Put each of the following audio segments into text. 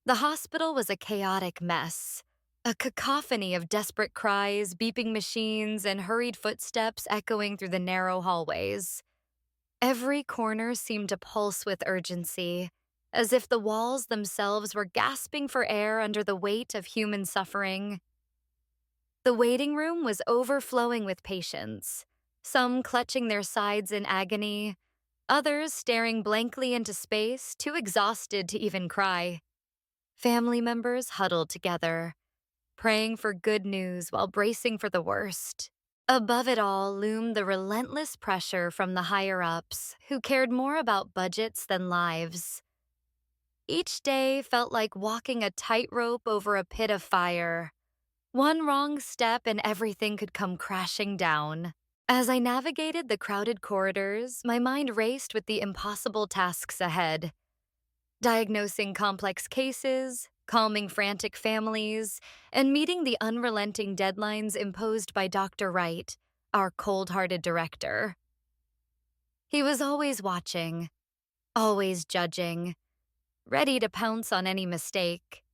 The hospital was a chaotic mess, a cacophony of desperate cries, beeping machines, and hurried footsteps echoing through the narrow hallways. Every corner seemed to pulse with urgency, as if the walls themselves were gasping for air under the weight of human suffering. The waiting room was overflowing with patients, some clutching their sides in agony, others staring blankly into space, too exhausted to even cry. Family members huddled together, praying for good news while bracing for the worst. Above it all loomed the relentless pressure from the higher-ups, who cared more about budgets than lives. Each day felt like walking a tightrope over a pit of fire. One wrong step and everything could come crashing down. As I navigated the crowded corridors, my mind raced with the impossible tasks ahead. Diagnosing complex cases, calming frantic families, and meeting the unrelenting deadlines imposed by Dr. Wright, our cold-hearted director. He was always watching, always judging, ready to pounce on any mistake.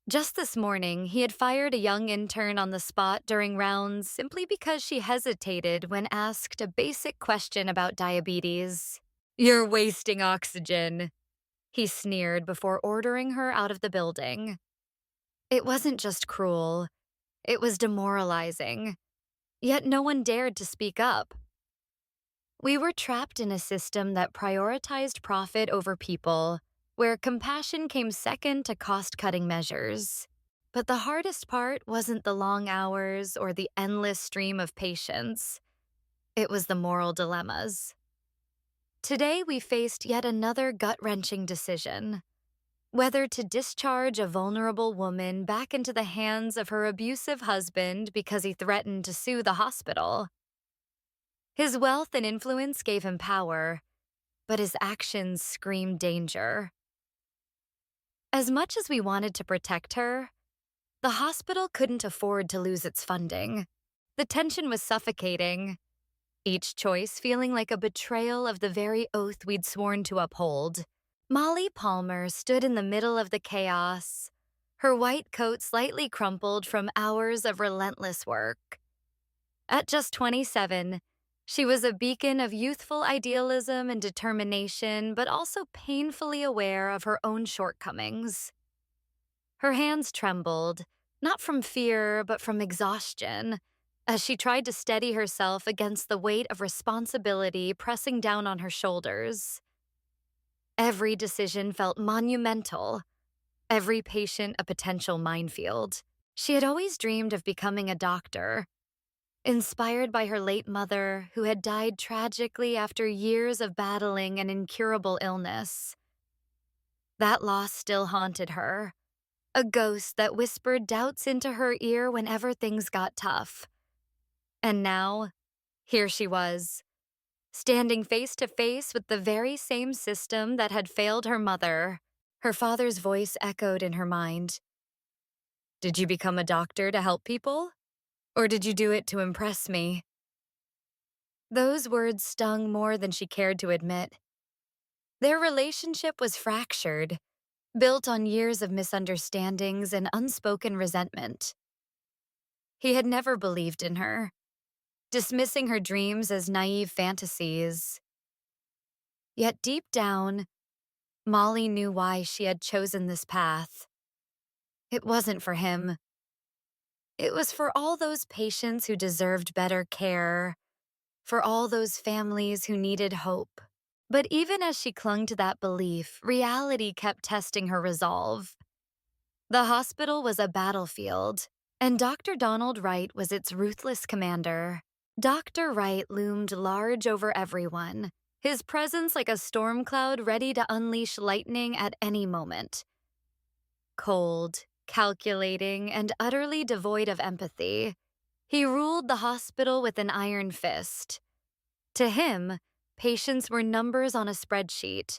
Just this morning, he had fired a young intern on the spot during rounds simply because she hesitated when asked a basic question about diabetes. "You're wasting oxygen," he sneered before ordering her out of the building. It wasn't just cruel, it was demoralizing. Yet no one dared to speak up. We were trapped in a system that prioritized profit over people, where compassion came second to cost-cutting measures. But the hardest part wasn't the long hours or the endless stream of patients. It was the moral dilemmas. Today we faced yet another gut-wrenching decision: whether to discharge a vulnerable woman back into the hands of her abusive husband because he threatened to sue the hospital. His wealth and influence gave him power, but his actions screamed danger. As much as we wanted to protect her, the hospital couldn't afford to lose its funding. The tension was suffocating, each choice feeling like a betrayal of the very oath we'd sworn to uphold. Molly Palmer stood in the middle of the chaos, her white coat slightly crumpled from hours of relentless work. At just 27, she was a beacon of youthful idealism and determination, but also painfully aware of her own shortcomings. Her hands trembled, not from fear, but from exhaustion, as she tried to steady herself against the weight of responsibility pressing down on her shoulders. Every decision felt monumental, every patient a potential minefield. She had always dreamed of becoming a doctor, inspired by her late mother, who had died tragically after years of battling an incurable illness. That loss still haunted her, a ghost that whispered doubts into her ear whenever things got tough. And now, here she was, standing face to face with the very same system that had failed her mother. Her father's voice echoed in her mind. "Did you become a doctor to help people? Or did you do it to impress me?" Those words stung more than she cared to admit. Their relationship was fractured, built on years of misunderstandings and unspoken resentment. He had never believed in her, dismissing her dreams as naive fantasies. Yet deep down, Molly knew why she had chosen this path. It wasn't for him. It was for all those patients who deserved better care, for all those families who needed hope. But even as she clung to that belief, reality kept testing her resolve. The hospital was a battlefield, and Dr. Donald Wright was its ruthless commander. Dr. Wright loomed large over everyone, his presence like a storm cloud ready to unleash lightning at any moment. Cold, calculating, and utterly devoid of empathy, he ruled the hospital with an iron fist. To him, patients were numbers on a spreadsheet,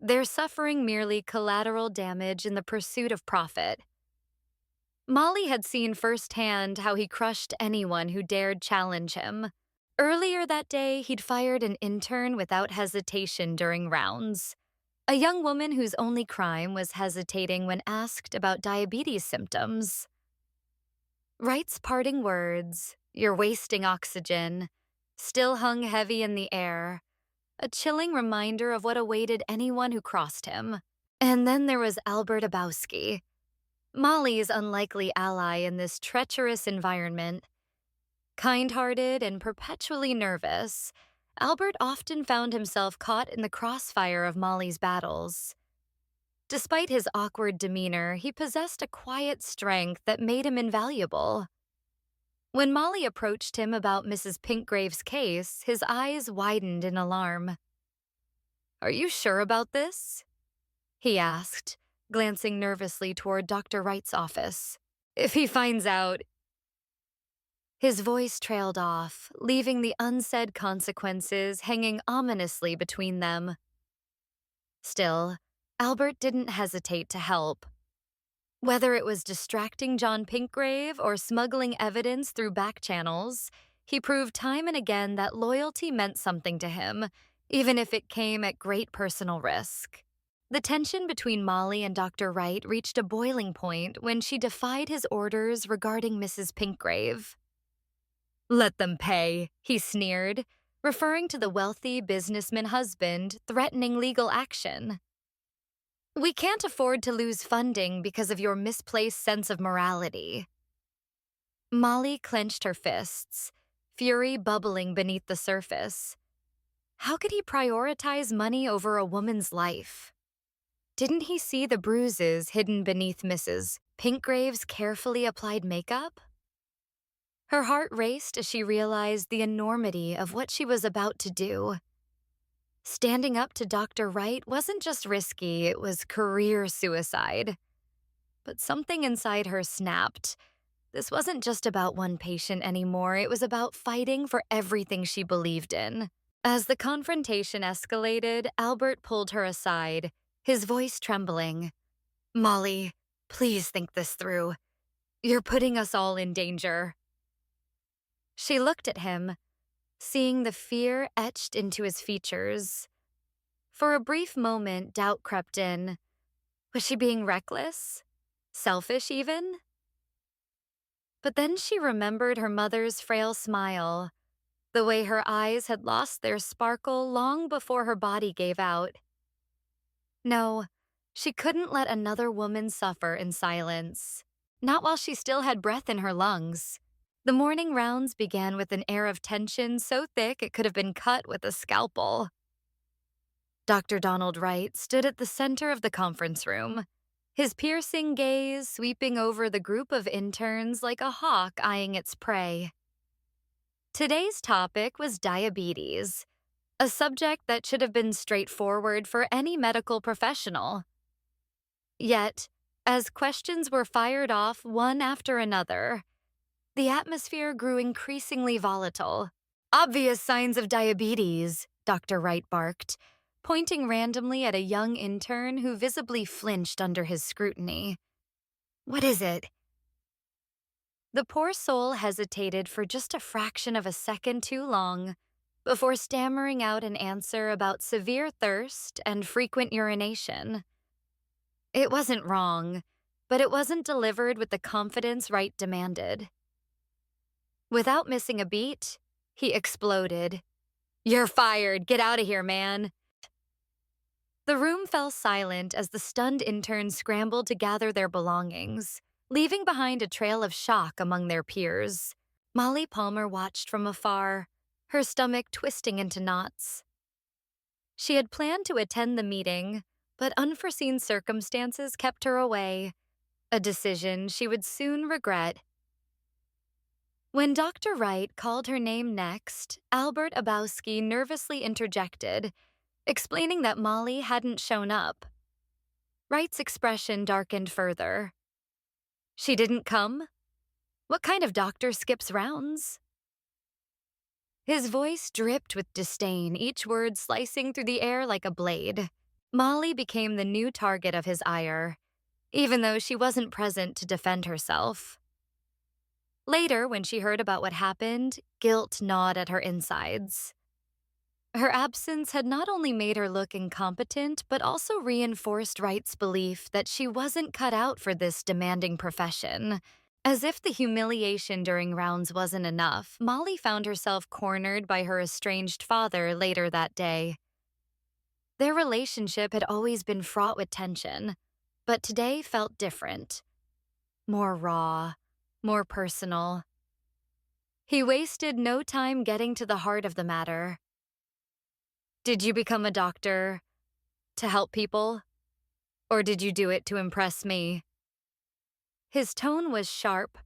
their suffering merely collateral damage in the pursuit of profit. Molly had seen firsthand how he crushed anyone who dared challenge him. Earlier that day, he'd fired an intern without hesitation during rounds, a young woman whose only crime was hesitating when asked about diabetes symptoms. Wright's parting words, "You're wasting oxygen," still hung heavy in the air, a chilling reminder of what awaited anyone who crossed him. And then there was Albert Abowski, Molly's unlikely ally in this treacherous environment. Kind-hearted and perpetually nervous, Albert often found himself caught in the crossfire of Molly's battles. Despite his awkward demeanor, he possessed a quiet strength that made him invaluable. When Molly approached him about Mrs. Pinkgrave's case, his eyes widened in alarm. "Are you sure about this?" he asked, glancing nervously toward Dr. Wright's office. "If he finds out—" His voice trailed off, leaving the unsaid consequences hanging ominously between them. Still, Albert didn't hesitate to help. Whether it was distracting John Pinkgrave or smuggling evidence through back channels, he proved time and again that loyalty meant something to him, even if it came at great personal risk. The tension between Molly and Dr. Wright reached a boiling point when she defied his orders regarding Mrs. Pinkgrave. "Let them pay," he sneered, referring to the wealthy businessman husband threatening legal action. "We can't afford to lose funding because of your misplaced sense of morality." Molly clenched her fists, fury bubbling beneath the surface. How could he prioritize money over a woman's life? Didn't he see the bruises hidden beneath Mrs. Pinkgrave's carefully applied makeup? Her heart raced as she realized the enormity of what she was about to do. Standing up to Dr. Wright wasn't just risky, it was career suicide. But something inside her snapped. This wasn't just about one patient anymore, it was about fighting for everything she believed in. As the confrontation escalated, Albert pulled her aside, his voice trembling. "Molly, please think this through. You're putting us all in danger." She looked at him, seeing the fear etched into his features. For a brief moment, doubt crept in. Was she being reckless? Selfish, even? But then she remembered her mother's frail smile, the way her eyes had lost their sparkle long before her body gave out. No, she couldn't let another woman suffer in silence, not while she still had breath in her lungs. The morning rounds began with an air of tension so thick it could have been cut with a scalpel. Dr. Donald Wright stood at the center of the conference room, his piercing gaze sweeping over the group of interns like a hawk eyeing its prey. Today's topic was diabetes, a subject that should have been straightforward for any medical professional. Yet, as questions were fired off one after another, the atmosphere grew increasingly volatile. "Obvious signs of diabetes," Dr. Wright barked, pointing randomly at a young intern who visibly flinched under his scrutiny. "What is it?" The poor soul hesitated for just a fraction of a second too long before stammering out an answer about severe thirst and frequent urination. It wasn't wrong, but it wasn't delivered with the confidence Wright demanded. Without missing a beat, he exploded. "You're fired. Get out of here, man." The room fell silent as the stunned interns scrambled to gather their belongings, leaving behind a trail of shock among their peers. Molly Palmer watched from afar, her stomach twisting into knots. She had planned to attend the meeting, but unforeseen circumstances kept her away, a decision she would soon regret. When Dr. Wright called her name next, Albert Abowski nervously interjected, explaining that Molly hadn't shown up. Wright's expression darkened further. "She didn't come? What kind of doctor skips rounds?" His voice dripped with disdain, each word slicing through the air like a blade. Molly became the new target of his ire, even though she wasn't present to defend herself. Later, when she heard about what happened, guilt gnawed at her insides. Her absence had not only made her look incompetent, but also reinforced Wright's belief that she wasn't cut out for this demanding profession. As if the humiliation during rounds wasn't enough, Molly found herself cornered by her estranged father later that day. Their relationship had always been fraught with tension, but today felt different. More raw, more personal. He wasted no time getting to the heart of the matter. Did you become a doctor to help people? Or did you do it to impress me? His tone was sharp,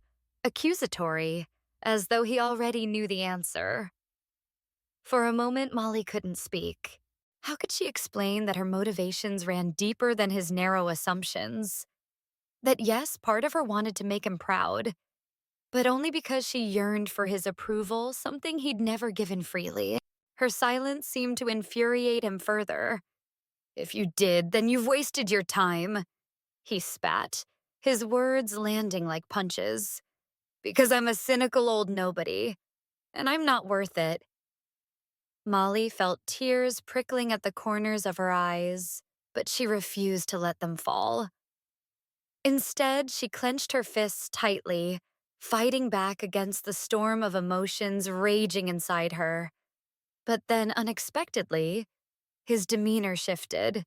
accusatory, as though he already knew the answer. For a moment, Molly couldn't speak. How could she explain that her motivations ran deeper than his narrow assumptions? That yes, part of her wanted to make him proud, but only because she yearned for his approval, something he'd never given freely. Her silence seemed to infuriate him further. If you did, then you've wasted your time, he spat, his words landing like punches. Because I'm a cynical old nobody, and I'm not worth it. Molly felt tears prickling at the corners of her eyes, but she refused to let them fall. Instead, she clenched her fists tightly, fighting back against the storm of emotions raging inside her. But then, unexpectedly, his demeanor shifted.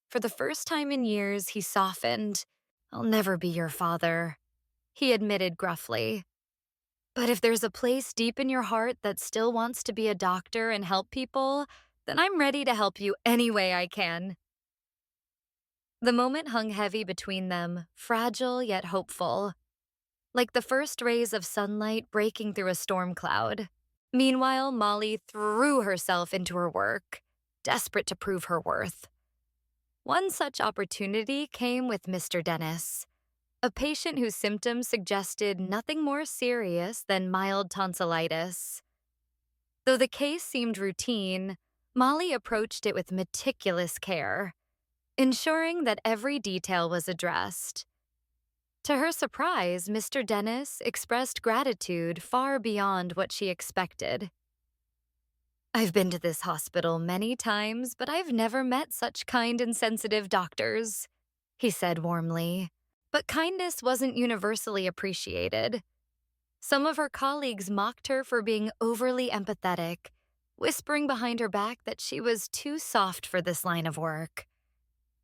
For the first time in years, he softened. I'll never be your father, he admitted gruffly. But if there's a place deep in your heart that still wants to be a doctor and help people, then I'm ready to help you any way I can. The moment hung heavy between them, fragile yet hopeful, like the first rays of sunlight breaking through a storm cloud. Meanwhile, Molly threw herself into her work, desperate to prove her worth. One such opportunity came with Mr. Dennis, a patient whose symptoms suggested nothing more serious than mild tonsillitis. Though the case seemed routine, Molly approached it with meticulous care, ensuring that every detail was addressed. To her surprise, Mr. Dennis expressed gratitude far beyond what she expected. I've been to this hospital many times, but I've never met such kind and sensitive doctors, he said warmly. But kindness wasn't universally appreciated. Some of her colleagues mocked her for being overly empathetic, whispering behind her back that she was too soft for this line of work.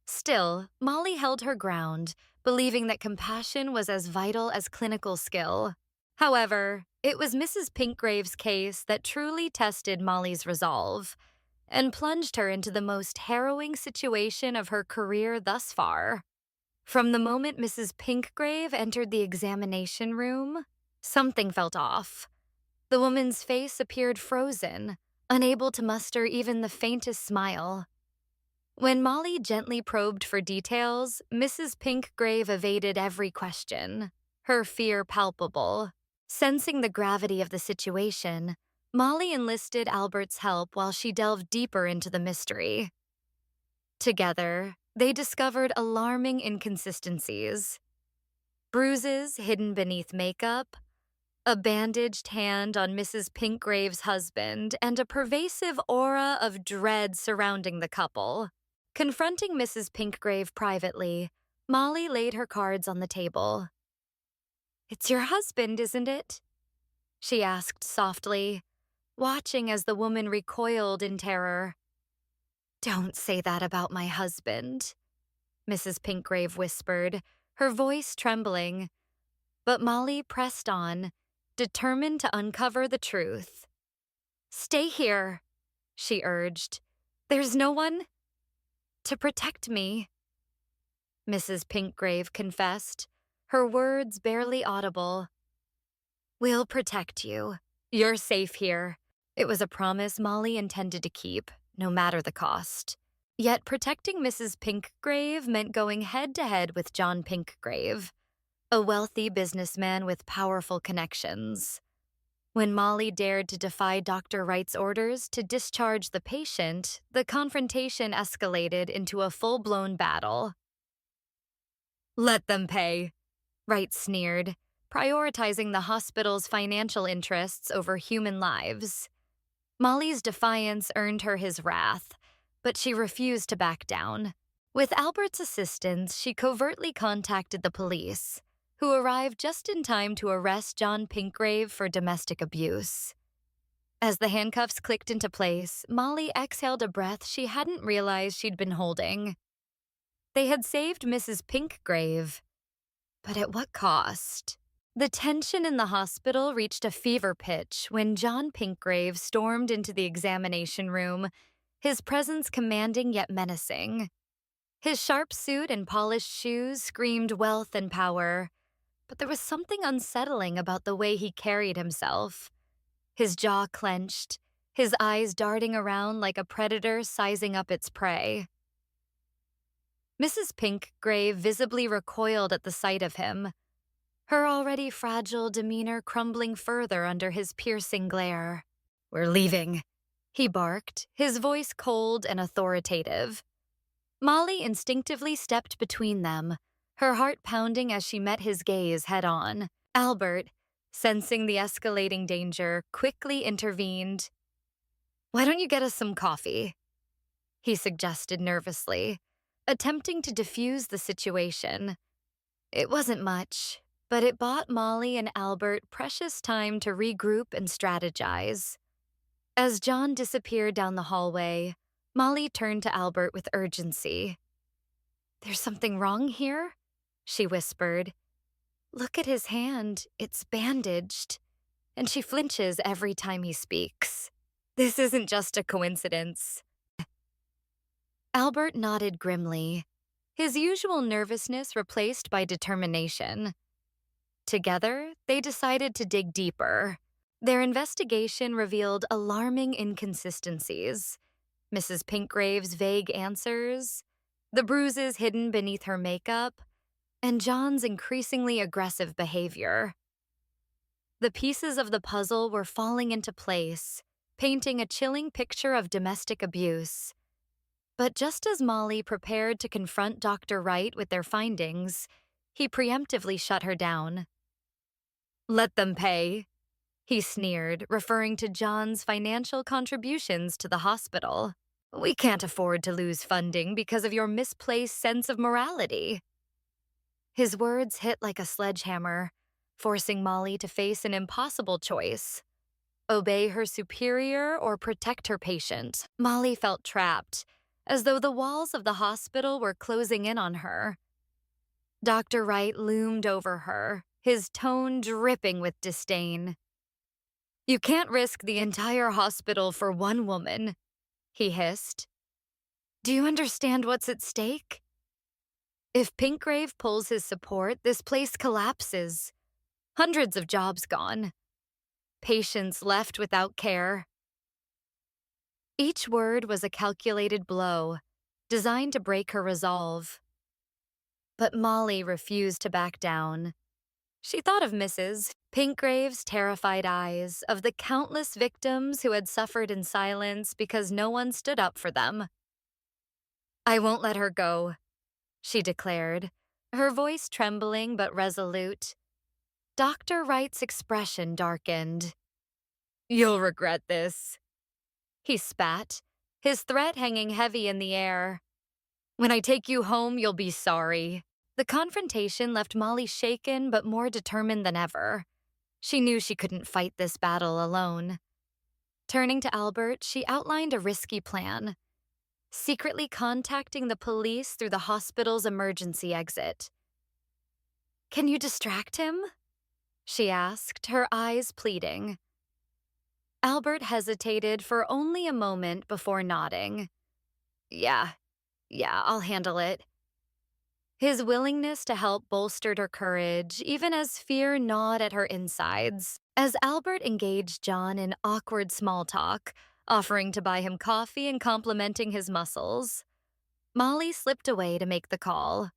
Still, Molly held her ground, believing that compassion was as vital as clinical skill. However, it was Mrs. Pinkgrave's case that truly tested Molly's resolve and plunged her into the most harrowing situation of her career thus far. From the moment Mrs. Pinkgrave entered the examination room, something felt off. The woman's face appeared frozen, unable to muster even the faintest smile. When Molly gently probed for details, Mrs. Pinkgrave evaded every question, her fear palpable. Sensing the gravity of the situation, Molly enlisted Albert's help while she delved deeper into the mystery. Together, they discovered alarming inconsistencies. Bruises hidden beneath makeup, a bandaged hand on Mrs. Pinkgrave's husband, and a pervasive aura of dread surrounding the couple. Confronting Mrs. Pinkgrave privately, Molly laid her cards on the table. It's your husband, isn't it? She asked softly, watching as the woman recoiled in terror. Don't say that about my husband, Mrs. Pinkgrave whispered, her voice trembling. But Molly pressed on, determined to uncover the truth. Stay here, she urged. There's no one to protect me, Mrs. Pinkgrave confessed, her words barely audible. We'll protect you. You're safe here. It was a promise Molly intended to keep, no matter the cost. Yet protecting Mrs. Pinkgrave meant going head-to-head with John Pinkgrave, a wealthy businessman with powerful connections. When Molly dared to defy Dr. Wright's orders to discharge the patient, the confrontation escalated into a full-blown battle. Let them pay, Wright sneered, prioritizing the hospital's financial interests over human lives. Molly's defiance earned her his wrath, but she refused to back down. With Albert's assistance, she covertly contacted the police, who arrived just in time to arrest John Pinkgrave for domestic abuse. As the handcuffs clicked into place, Molly exhaled a breath she hadn't realized she'd been holding. They had saved Mrs. Pinkgrave, but at what cost? The tension in the hospital reached a fever pitch when John Pinkgrave stormed into the examination room, his presence commanding yet menacing. His sharp suit and polished shoes screamed wealth and power, but there was something unsettling about the way he carried himself. His jaw clenched, his eyes darting around like a predator sizing up its prey. Mrs. Pinkgrave visibly recoiled at the sight of him, her already fragile demeanor crumbling further under his piercing glare. "We're leaving," he barked, his voice cold and authoritative. Molly instinctively stepped between them, her heart pounding as she met his gaze head-on. Albert, sensing the escalating danger, quickly intervened. "Why don't you get us some coffee?" he suggested nervously, attempting to defuse the situation. It wasn't much, but it bought Molly and Albert precious time to regroup and strategize. As John disappeared down the hallway, Molly turned to Albert with urgency. "There's something wrong here?" she whispered. "Look at his hand, it's bandaged," and she flinches every time he speaks. "This isn't just a coincidence." Albert nodded grimly, his usual nervousness replaced by determination. Together, they decided to dig deeper. Their investigation revealed alarming inconsistencies. Mrs. Pinkgrave's vague answers, the bruises hidden beneath her makeup, and John's increasingly aggressive behavior. The pieces of the puzzle were falling into place, painting a chilling picture of domestic abuse. But just as Molly prepared to confront Dr. Wright with their findings, he preemptively shut her down. "Let them pay," he sneered, referring to John's financial contributions to the hospital. "We can't afford to lose funding because of your misplaced sense of morality." His words hit like a sledgehammer, forcing Molly to face an impossible choice: obey her superior or protect her patient. Molly felt trapped, as though the walls of the hospital were closing in on her. Dr. Wright loomed over her, his tone dripping with disdain. "You can't risk the entire hospital for one woman," he hissed. "Do you understand what's at stake? If Pinkgrave pulls his support, this place collapses. Hundreds of jobs gone. Patients left without care." Each word was a calculated blow, designed to break her resolve. But Molly refused to back down. She thought of Mrs. Pinkgrave's terrified eyes, of the countless victims who had suffered in silence because no one stood up for them. "I won't let her go," she declared, her voice trembling but resolute. Dr. Wright's expression darkened. "You'll regret this," he spat, his threat hanging heavy in the air. "When I take you home, you'll be sorry." The confrontation left Molly shaken but more determined than ever. She knew she couldn't fight this battle alone. Turning to Albert, she outlined a risky plan: secretly contacting the police through the hospital's emergency exit. "Can you distract him?" she asked, her eyes pleading. Albert hesitated for only a moment before nodding. Yeah, I'll handle it." His willingness to help bolstered her courage, even as fear gnawed at her insides. As Albert engaged John in awkward small talk, offering to buy him coffee and complimenting his muscles, Molly slipped away to make the call.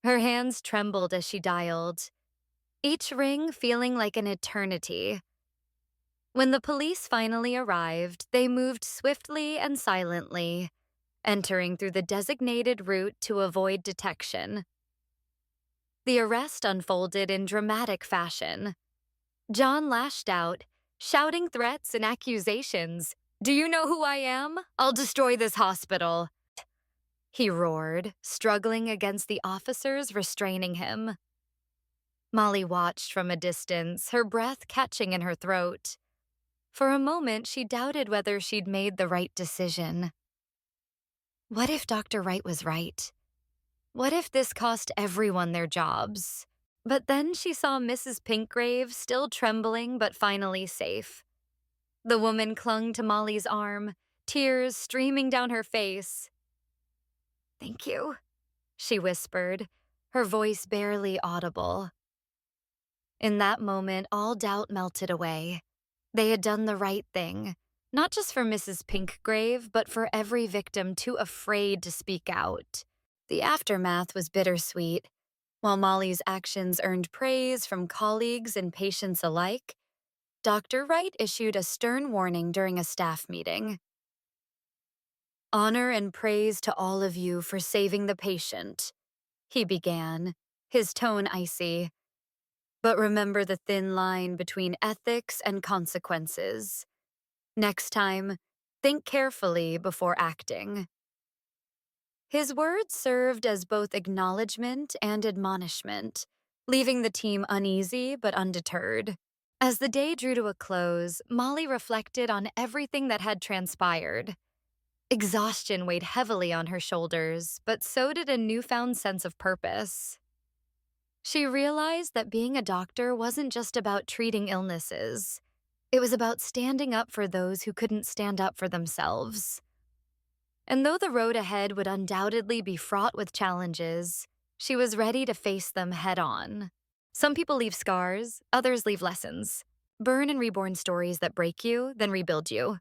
Her hands trembled as she dialed, each ring feeling like an eternity. When the police finally arrived, they moved swiftly and silently, entering through the designated route to avoid detection. The arrest unfolded in dramatic fashion. John lashed out, shouting threats and accusations. Do you know who I am? I'll destroy this hospital, he roared, struggling against the officers restraining him. Molly watched from a distance, her breath catching in her throat. For a moment, she doubted whether she'd made the right decision. What if Dr. Wright was right? What if this cost everyone their jobs? But then she saw Mrs. Pinkgrave still trembling but finally safe. The woman clung to Molly's arm, tears streaming down her face. "Thank you," she whispered, her voice barely audible. In that moment, all doubt melted away. They had done the right thing, not just for Mrs. Pinkgrave, but for every victim too afraid to speak out. The aftermath was bittersweet. While Molly's actions earned praise from colleagues and patients alike, Dr. Wright issued a stern warning during a staff meeting. "Honor and praise to all of you for saving the patient," he began, his tone icy. "But remember the thin line between ethics and consequences. Next time, think carefully before acting." His words served as both acknowledgement and admonishment, leaving the team uneasy but undeterred. As the day drew to a close, Molly reflected on everything that had transpired. Exhaustion weighed heavily on her shoulders, but so did a newfound sense of purpose. She realized that being a doctor wasn't just about treating illnesses. It was about standing up for those who couldn't stand up for themselves. And though the road ahead would undoubtedly be fraught with challenges, she was ready to face them head on. Some people leave scars, others leave lessons. Burn and reborn stories that break you, then rebuild you.